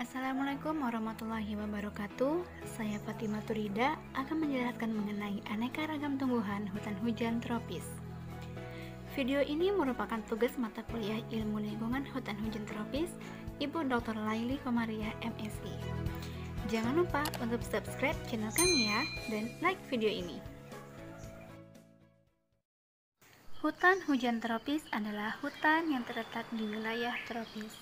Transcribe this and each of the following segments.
Assalamualaikum warahmatullahi wabarakatuh. Saya Fathima Turridha akan menjelaskan mengenai aneka ragam tumbuhan hutan hujan tropis. Video ini merupakan tugas mata kuliah Ilmu Lingkungan Hutan Hujan Tropis Ibu Dr. Laili Komariah MSI. Jangan lupa untuk subscribe channel kami ya, dan like video ini. Hutan hujan tropis adalah hutan yang terletak di wilayah tropis,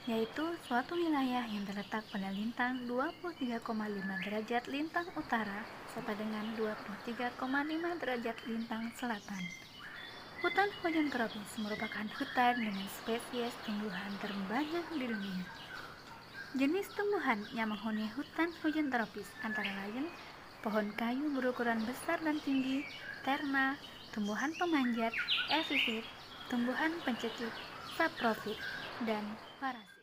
yaitu suatu wilayah yang terletak pada lintang 23,5 derajat lintang utara sampai dengan 23,5 derajat lintang selatan. Hutan hujan tropis merupakan hutan dengan spesies tumbuhan terbanyak di dunia. Jenis tumbuhan yang menghuni hutan hujan tropis antara lain pohon kayu berukuran besar dan tinggi, terna, tumbuhan pemanjat, epifit, tumbuhan pencekik, saprofit, dan parasit.